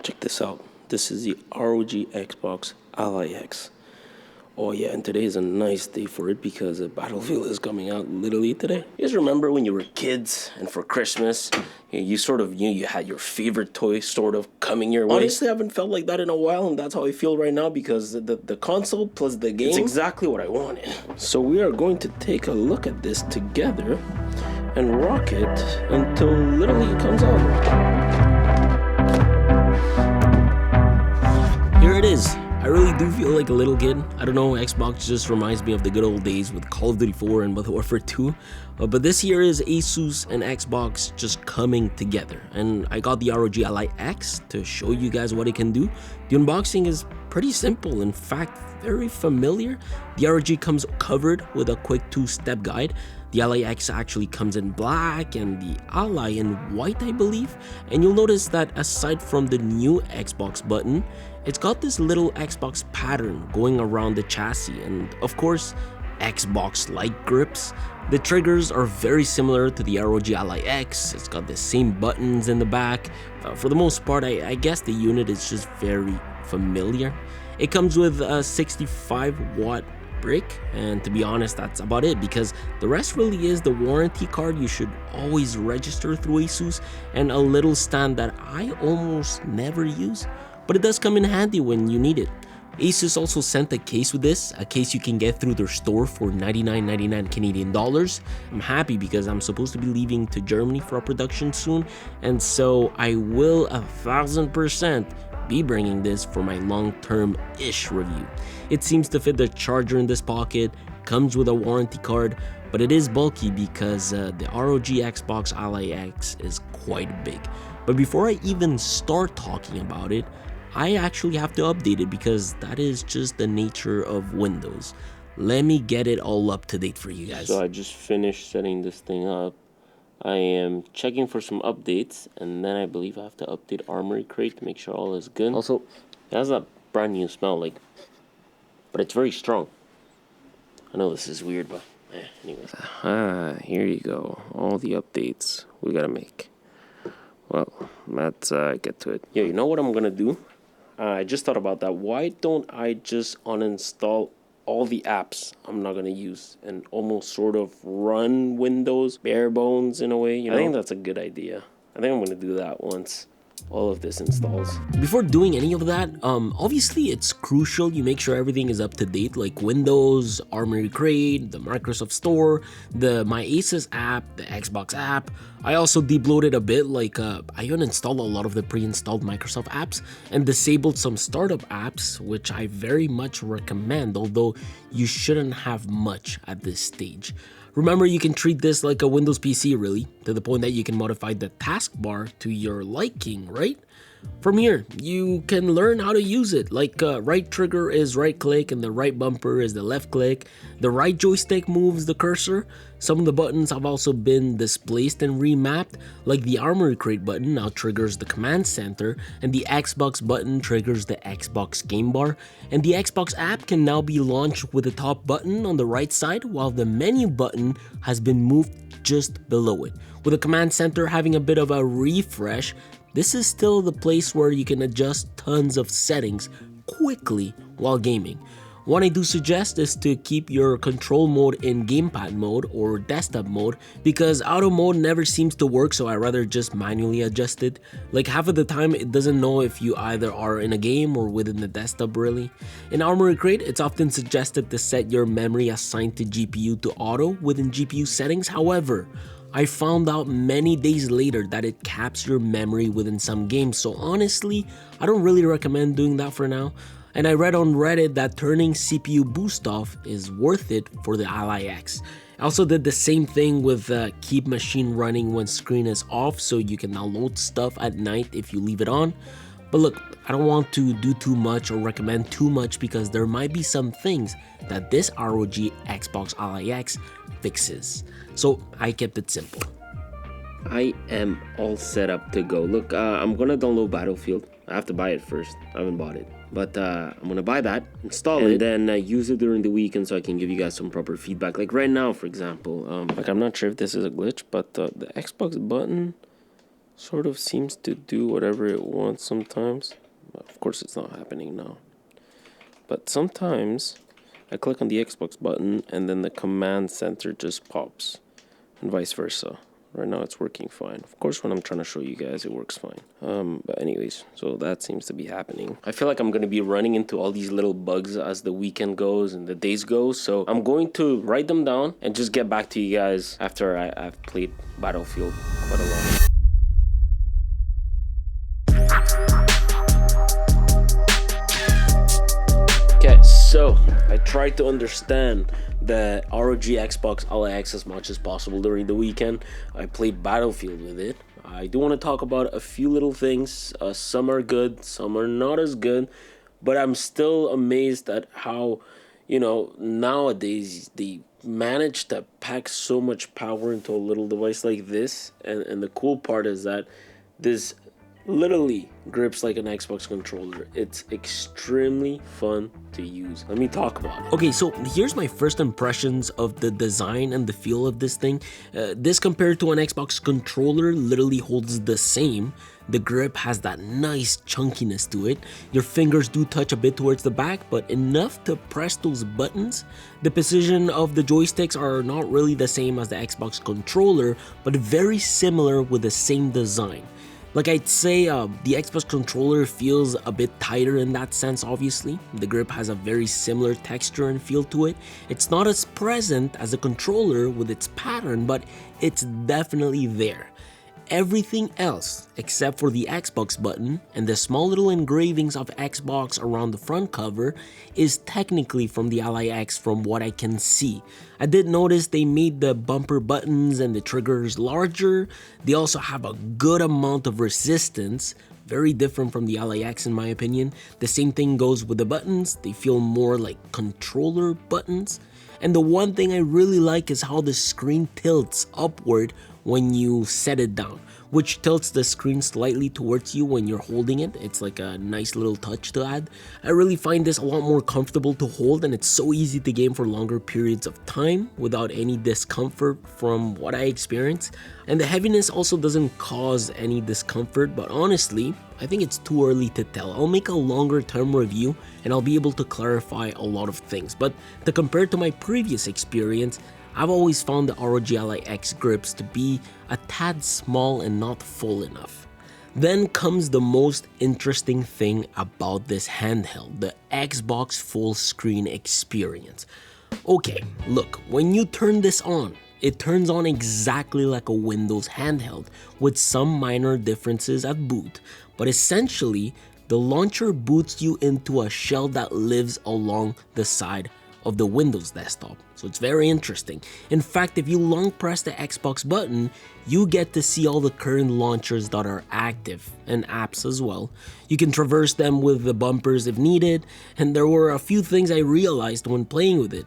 Check this out. This is the ROG Xbox Ally X. Oh yeah, and today is a nice day for it because Battlefield is coming out literally today. You guys remember when you were kids and for Christmas, you sort of knew you had your favorite toy sort of coming your way? Honestly, I haven't felt like that in a while, and that's how I feel right now because the console plus the game, it's exactly what I wanted. So we are going to take a look at this together and rock it until literally it comes out. Here it is. I really do feel like a little kid. I don't know, Xbox just reminds me of the good old days with Call of Duty 4 and Modern Warfare 2. But this here is Asus and Xbox just coming together. And I got the ROG Ally X to show you guys what it can do. The unboxing is pretty simple, in fact, very familiar. The ROG comes covered with a quick 2-step guide. The Ally X actually comes in black and the Ally in white, I believe. And you'll notice that aside from the new Xbox button, it's got this little Xbox pattern going around the chassis, and of course, Xbox-like grips. The triggers are very similar to the ROG Ally X. It's got the same buttons in the back. For the most part, I guess the unit is just very familiar. It comes with a 65-watt brick, and to be honest, that's about it because the rest really is the warranty card you should always register through Asus, and a little stand that I almost never use, but it does come in handy when you need it. Asus also sent a case with this, a case you can get through their store for $99.99 Canadian dollars. I'm happy because I'm supposed to be leaving to Germany for a production soon, and so I will 1000% be bringing this for my long-term-ish review. It seems to fit the charger in this pocket, comes with a warranty card, but it is bulky because the ROG Xbox Ally X is quite big. But before I even start talking about it, I actually have to update it because that is just the nature of Windows. Let me get it all up to date for you guys. So I just finished setting this thing up. I am checking for some updates, and then I believe I have to update Armory Crate to make sure all is good. Also, it has that brand new smell, but it's very strong. I know this is weird, but anyways. Here you go. All the updates we gotta make. Well, let's get to it. Yeah, you know what I'm gonna do? I just thought about that. Why don't I just uninstall all the apps I'm not gonna use and almost sort of run Windows bare bones in a way? You know? I think that's a good idea. I think I'm gonna do that once all of this installs. Before doing any of that, obviously it's crucial you make sure everything is up to date, like Windows, Armory Crate, the Microsoft Store, the My Asus app, the Xbox app. I also debloated a bit, I uninstalled a lot of the pre-installed Microsoft apps and disabled some startup apps, which I very much recommend, although you shouldn't have much at this stage. Remember, you can treat this like a Windows PC really, to the point that you can modify the taskbar to your liking, right? From here, you can learn how to use it, right trigger is right click and the right bumper is the left click. The right joystick moves the cursor. Some of the buttons have also been displaced and remapped, like the Armory Crate button now triggers the command center, and the Xbox button triggers the Xbox game bar, and the Xbox app can now be launched with the top button on the right side, while the menu button has been moved just below it. With the command center having a bit of a refresh, this is still the place where you can adjust tons of settings quickly while gaming. What I do suggest is to keep your control mode in gamepad mode or desktop mode because auto mode never seems to work, so I rather just manually adjust it. Like half of the time it doesn't know if you either are in a game or within the desktop really. In Armory Crate, it's often suggested to set your memory assigned to GPU to auto within GPU settings. However, I found out many days later that it caps your memory within some games, so honestly, I don't really recommend doing that for now. And I read on Reddit that turning CPU boost off is worth it for the Ally X. I also did the same thing with keep machine running when screen is off, so you can now load stuff at night if you leave it on. But look, I don't want to do too much or recommend too much because there might be some things that this ROG Xbox Ally X fixes. So I kept it simple. I am all set up to go. Look, I'm gonna download Battlefield. I have to buy it first. I haven't bought it. But I'm gonna buy that, install it, and then use it during the weekend so I can give you guys some proper feedback. Like right now, for example, I'm not sure if this is a glitch, but the Xbox button Sort of seems to do whatever it wants sometimes. Of course, it's not happening now. But sometimes I click on the Xbox button and then the command center just pops, and vice versa. Right now it's working fine. Of course, when I'm trying to show you guys, it works fine. But anyways, so that seems to be happening. I feel like I'm going to be running into all these little bugs as the weekend goes and the days go. So I'm going to write them down and just get back to you guys after I've played Battlefield quite a lot. Okay, so I tried to understand the ROG Xbox Ally X as much as possible during the weekend. I played Battlefield with it. I do want to talk about a few little things. Some are good, some are not as good, but I'm still amazed at how, nowadays they manage to pack so much power into a little device like this. And the cool part is that this literally grips like an Xbox controller. It's extremely fun to use. Let me talk about it. Okay, so here's my first impressions of the design and the feel of this thing. This compared to an Xbox controller literally holds the same. The grip has that nice chunkiness to it. Your fingers do touch a bit towards the back, but enough to press those buttons. The precision of the joysticks are not really the same as the Xbox controller, but very similar with the same design. Like I'd say the Xbox controller feels a bit tighter in that sense, obviously. The grip has a very similar texture and feel to it. It's not as present as a controller with its pattern, but it's definitely there. Everything else, except for the Xbox button and the small little engravings of Xbox around the front cover, is technically from the Ally X from what I can see. I did notice they made the bumper buttons and the triggers larger. They also have a good amount of resistance, very different from the Ally X in my opinion. The same thing goes with the buttons. They feel more like controller buttons. And the one thing I really like is how the screen tilts upward when you set it down, which tilts the screen slightly towards you when you're holding it. It's like a nice little touch to add. I really find this a lot more comfortable to hold, and it's so easy to game for longer periods of time without any discomfort from what I experience. And the heaviness also doesn't cause any discomfort, but honestly, I think it's too early to tell. I'll make a longer term review and I'll be able to clarify a lot of things. But to compare to my previous experience, I've always found the ROG Ally X grips to be a tad small and not full enough. Then comes the most interesting thing about this handheld, the Xbox full screen experience. Okay, look, when you turn this on, it turns on exactly like a Windows handheld with some minor differences at boot, but essentially the launcher boots you into a shell that lives along the side of the Windows desktop. So it's very interesting. In fact, if you long press the Xbox button, you get to see all the current launchers that are active and apps as well. You can traverse them with the bumpers if needed, and there were a few things I realized when playing with it.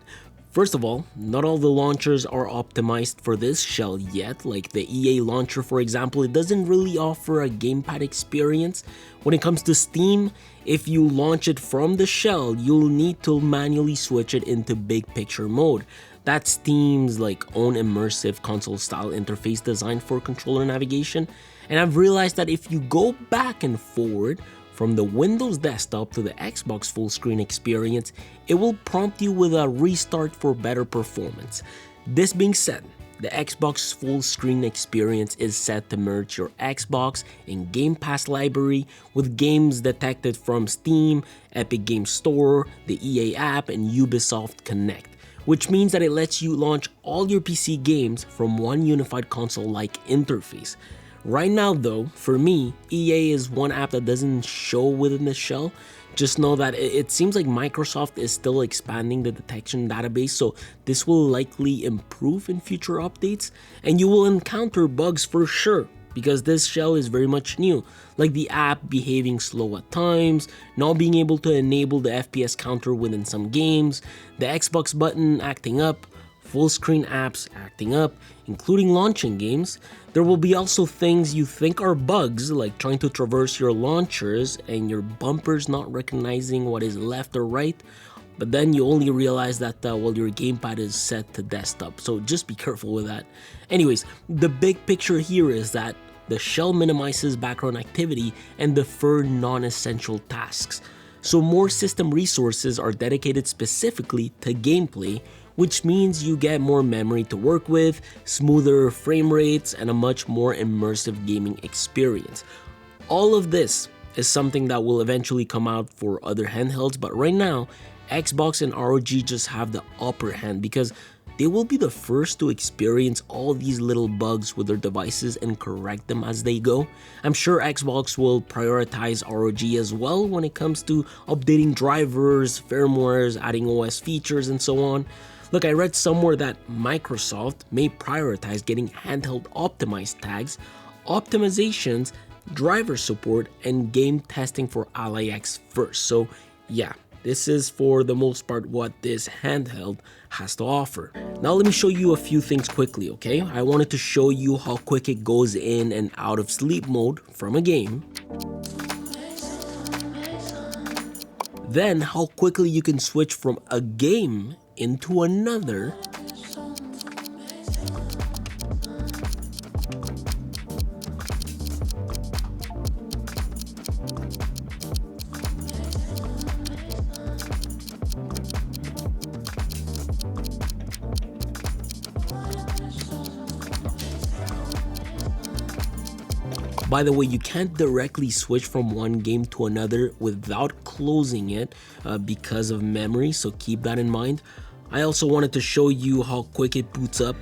First of all, not all the launchers are optimized for this shell yet, like the EA launcher for example. It doesn't really offer a gamepad experience. When it comes to Steam, if you launch it from the shell, you'll need to manually switch it into big picture mode. That's Steam's own immersive console style interface designed for controller navigation. And I've realized that if you go back and forward from the Windows desktop to the Xbox full screen experience, it will prompt you with a restart for better performance. This being said, the Xbox full screen experience is set to merge your Xbox and Game Pass library with games detected from Steam, Epic Games Store, the EA app, and Ubisoft Connect, which means that it lets you launch all your PC games from one unified console-like interface. Right now though, for me, EA is one app that doesn't show within the shell. Just know that it seems like Microsoft is still expanding the detection database, so this will likely improve in future updates, and you will encounter bugs for sure, because this shell is very much new, like the app behaving slow at times, not being able to enable the FPS counter within some games, the Xbox button acting up, full screen apps acting up, including launching games. There will be also things you think are bugs, like trying to traverse your launchers and your bumpers not recognizing what is left or right, but then you only realize that your gamepad is set to desktop, so just be careful with that. Anyways, the big picture here is that the shell minimizes background activity and defer non-essential tasks. So more system resources are dedicated specifically to gameplay, which means you get more memory to work with, smoother frame rates, and a much more immersive gaming experience. All of this is something that will eventually come out for other handhelds, but right now, Xbox and ROG just have the upper hand because they will be the first to experience all these little bugs with their devices and correct them as they go. I'm sure Xbox will prioritize ROG as well when it comes to updating drivers, firmwares, adding OS features, and so on. Look, I read somewhere that Microsoft may prioritize getting handheld optimized tags, optimizations, driver support, and game testing for Ally X first. So yeah, this is for the most part what this handheld has to offer. Now let me show you a few things quickly, okay? I wanted to show you how quick it goes in and out of sleep mode from a game. Then how quickly you can switch from a game into another. By the way, you can't directly switch from one game to another without closing it because of memory, so keep that in mind. I also wanted to show you how quick it boots up.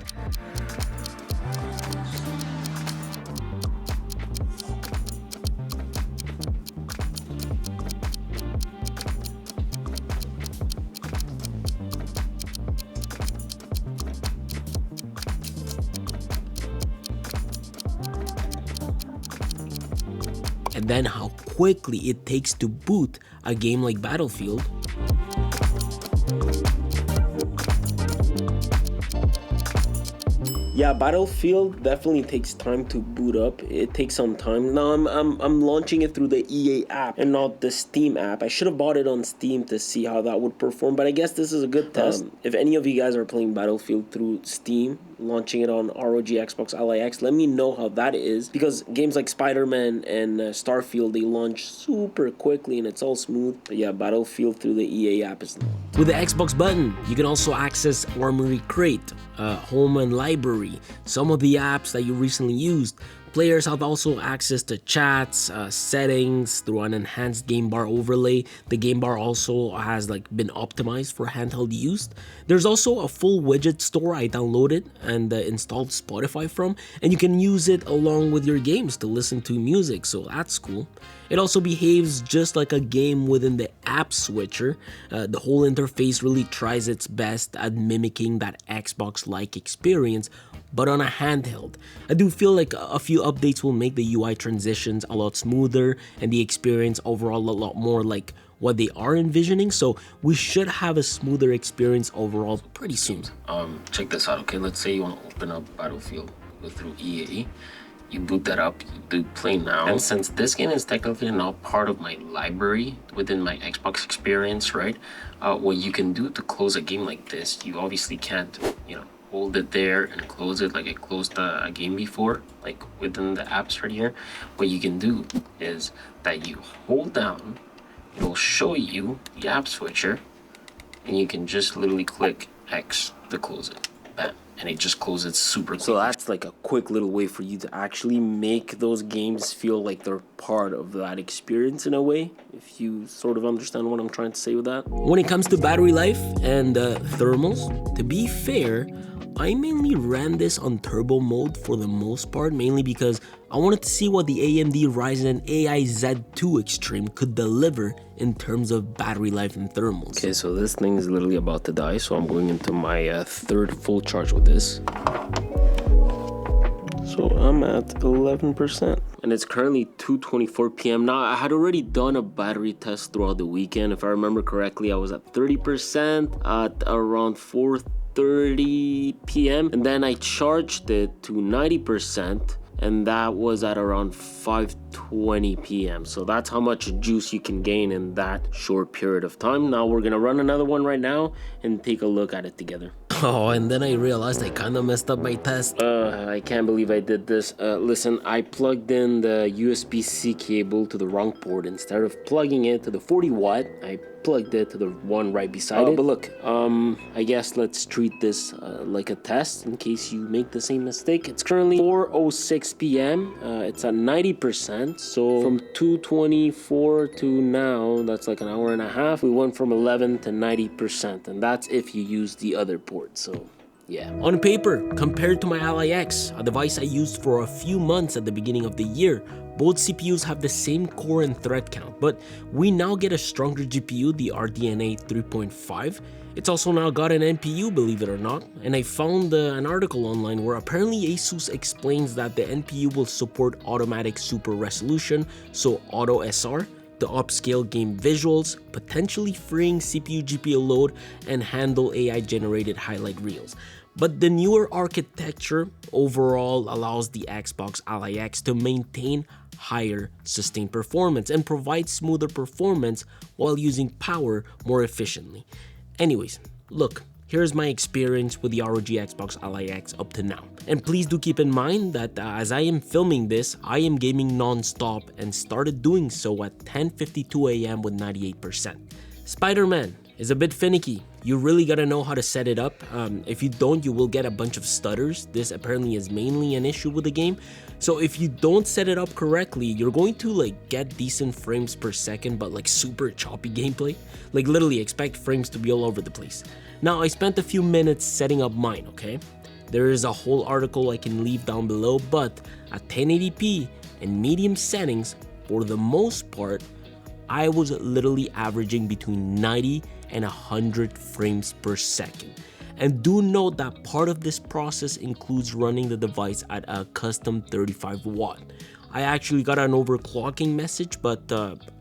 And then how quickly it takes to boot a game like Battlefield. Yeah, Battlefield definitely takes time to boot up. It takes some time. Now I'm launching it through the EA app and not the Steam app. I should have bought it on Steam to see how that would perform, but I guess this is a good test. If any of you guys are playing Battlefield through Steam, launching it on ROG Xbox Ally X, let me know how that is, because games like Spider-Man and Starfield, they launch super quickly and it's all smooth. But yeah, Battlefield through the EA app is not. With the Xbox button, you can also access Armory Crate, Home and Library, some of the apps that you recently used. Players have also access to chats, settings through an enhanced game bar overlay. The game bar also has been optimized for handheld use. There's also a full widget store I downloaded and installed Spotify from, and you can use it along with your games to listen to music, so that's cool. It also behaves just like a game within the app switcher. The whole interface really tries its best at mimicking that Xbox-like experience, but on a handheld. I do feel like a few updates will make the UI transitions a lot smoother and the experience overall a lot more like what they are envisioning, so we should have a smoother experience overall pretty soon. Check this out, okay? Let's say you want to open up Battlefield, go through EA, you boot that up, you do play now, and since this game is technically not part of my library within my Xbox experience, right? What you can do to close a game like this, you obviously can't, hold it there and close it like I closed a game before, like within the apps right here. What you can do is that you hold down, it'll show you the app switcher, and you can just literally click X to close it. Bam. And it just closes super quick. So that's like a quick little way for you to actually make those games feel like they're part of that experience in a way, if you sort of understand what I'm trying to say with that. When it comes to battery life and thermals, to be fair, I mainly ran this on turbo mode for the most part, mainly because I wanted to see what the AMD Ryzen AI Z2 Extreme could deliver in terms of battery life and thermals. Okay, so this thing is literally about to die, so I'm going into my third full charge with this. So I'm at 11%. And it's currently 2:24 p.m. Now, I had already done a battery test throughout the weekend. If I remember correctly, I was at 30% at around 4:30 p.m. and then I charged it to 90%, and that was at around 5:20 p.m. So that's how much juice you can gain in that short period of time. Now we're gonna run another one right now and take a look at it together. Oh, and then I realized I kinda messed up my test. I can't believe I did this. Listen, I plugged in the USB-C cable to the wrong port. Instead of plugging it to the 40 watt, I plugged it to the one right beside it. But look, I guess let's treat this like a test in case you make the same mistake. It's currently 4:06 p.m. It's at 90%. So from 2:24 to now, that's like an hour and a half. We went from 11 to 90%, and that's if you use the other port. So yeah. On paper, compared to my Ally X, a device I used for a few months at the beginning of the year, both CPUs have the same core and thread count, but we now get a stronger GPU, the RDNA 3.5. It's also now got an NPU, believe it or not, and I found an article online where apparently Asus explains that the NPU will support automatic super resolution, so auto SR, to upscale game visuals, potentially freeing CPU GPU load and handle AI generated highlight reels. But the newer architecture overall allows the Xbox Ally X to maintain higher sustained performance and provide smoother performance while using power more efficiently. Anyways, look, here's my experience with the ROG Xbox Ally X up to now. And please do keep in mind that as I am filming this, I am gaming non-stop and started doing so at 10:52 a.m. with 98%. Spider-Man is a bit finicky. You really gotta know how to set it up. If you don't, you will get a bunch of stutters. This apparently is mainly an issue with the game. So if you don't set it up correctly, you're going to get decent frames per second, but super choppy gameplay. Literally expect frames to be all over the place. Now, I spent a few minutes setting up mine, okay? There is a whole article I can leave down below, but at 1080p and medium settings, for the most part, I was literally averaging between 90 and 100 frames per second. And do note that part of this process includes running the device at a custom 35 watt. I actually got an overclocking message, but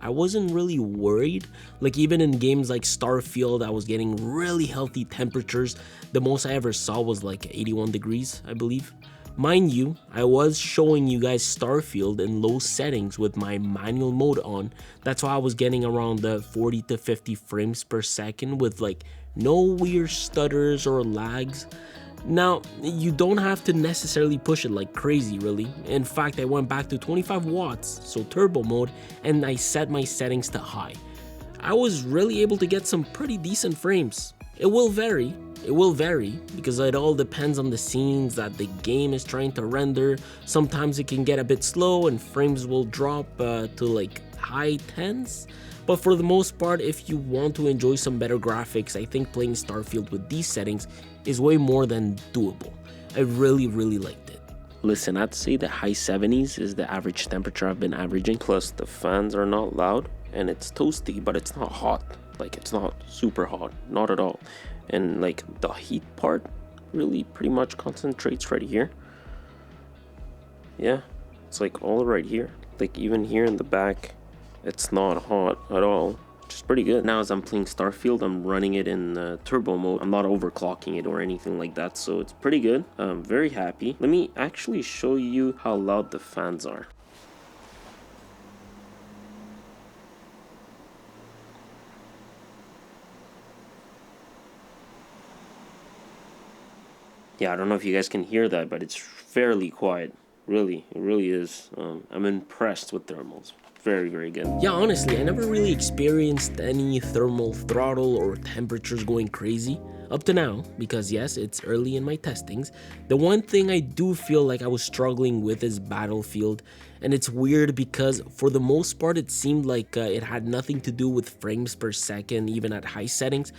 I wasn't really worried. Even in games like Starfield, I was getting really healthy temperatures. The most I ever saw was 81 degrees, I believe. Mind you, I was showing you guys Starfield in low settings with my manual mode on. That's why I was getting around the 40 to 50 frames per second with no weird stutters or lags. Now, you don't have to necessarily push it like crazy, really. In fact, I went back to 25 watts, so turbo mode, and I set my settings to high. I was really able to get some pretty decent frames. It will vary because it all depends on the scenes that the game is trying to render. Sometimes it can get a bit slow and frames will drop to high 10s. But for the most part, if you want to enjoy some better graphics, I think playing Starfield with these settings is way more than doable. I really liked it. Listen, I'd say the high 70s is the average temperature I've been averaging. Plus the fans are not loud and it's toasty, but it's not hot. It's not super hot, not at all. And the heat part really pretty much concentrates right here. Yeah, it's all right here. Even here in the back, it's not hot at all, which is pretty good. Now as I'm playing Starfield, I'm running it in turbo mode. I'm not overclocking it or anything like that, so it's pretty good. I'm very happy. Let me actually show you how loud the fans are. Yeah, I don't know if you guys can hear that, but it's fairly quiet. Really, it really is. I'm impressed with thermals. Very good. Yeah, honestly, I never really experienced any thermal throttle or temperatures going crazy up to now, because yes, it's early in my testings. The one thing I do feel like I was struggling with is Battlefield, and it's weird because for the most part it seemed like it had nothing to do with frames per second, even at high settings.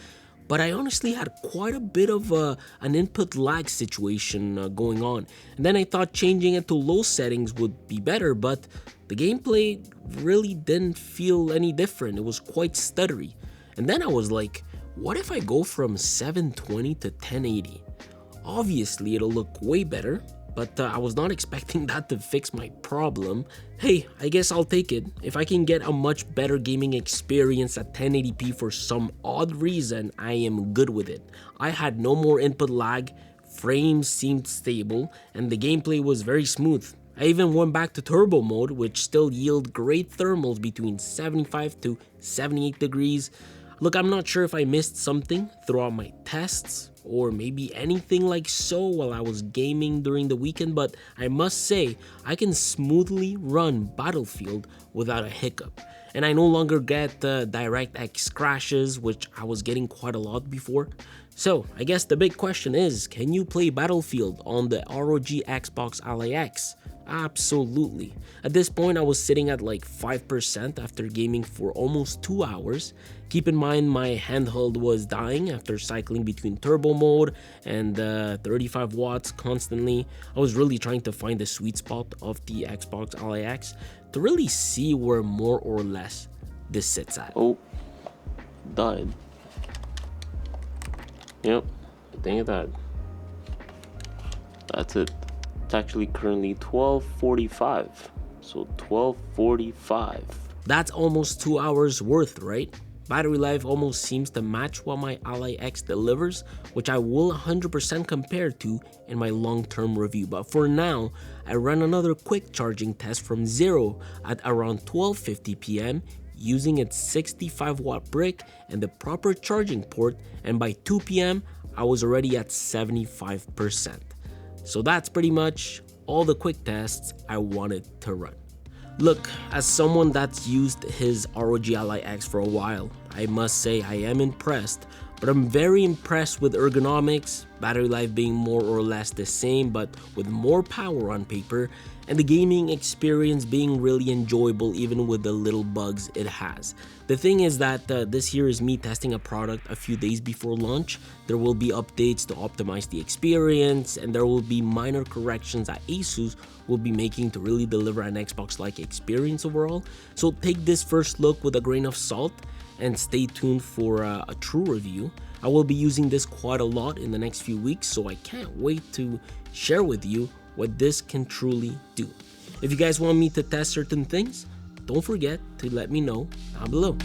But I honestly had quite a bit of an input lag situation going on. And then I thought changing it to low settings would be better, but the gameplay really didn't feel any different. It was quite stuttery. And then I was like, what if I go from 720 to 1080? Obviously, it'll look way better, but I was not expecting that to fix my problem. Hey, I guess I'll take it. If I can get a much better gaming experience at 1080p for some odd reason, I am good with it. I had no more input lag, frames seemed stable, and the gameplay was very smooth. I even went back to turbo mode, which still yield great thermals between 75 to 78 degrees. Look, I'm not sure if I missed something throughout my tests or maybe anything like so while I was gaming during the weekend, but I must say I can smoothly run Battlefield without a hiccup. And I no longer get DirectX crashes, which I was getting quite a lot before. So I guess the big question is, can you play Battlefield on the ROG Xbox Ally X? Absolutely. At this point, I was sitting at like 5% after gaming for almost 2 hours. Keep in mind my handheld was dying after cycling between turbo mode and 35 watts constantly. I was really trying to find the sweet spot of the Xbox Ally X to really see where more or less this sits at. Oh, died. Yep, dang it, that. That's it. It's actually currently 12:45, so 12:45. That's almost 2 hours worth, right? Battery life almost seems to match what my Ally X delivers, which I will 100% compare to in my long-term review. But for now, I ran another quick charging test from 0 at around 12:50 p.m. using its 65 watt brick and the proper charging port, and by 2 p.m. I was already at 75%. So that's pretty much all the quick tests I wanted to run. Look, as someone that's used his ROG Ally X for a while, I must say I am impressed, but I'm very impressed with ergonomics, battery life being more or less the same but with more power on paper, and the gaming experience being really enjoyable even with the little bugs it has. The thing is that this here is me testing a product a few days before launch. There will be updates to optimize the experience, and there will be minor corrections that Asus will be making to really deliver an Xbox-like experience overall. So take this first look with a grain of salt and stay tuned for a true review. I will be using this quite a lot in the next few weeks, so I can't wait to share with you what this can truly do. If you guys want me to test certain things, don't forget to let me know down below.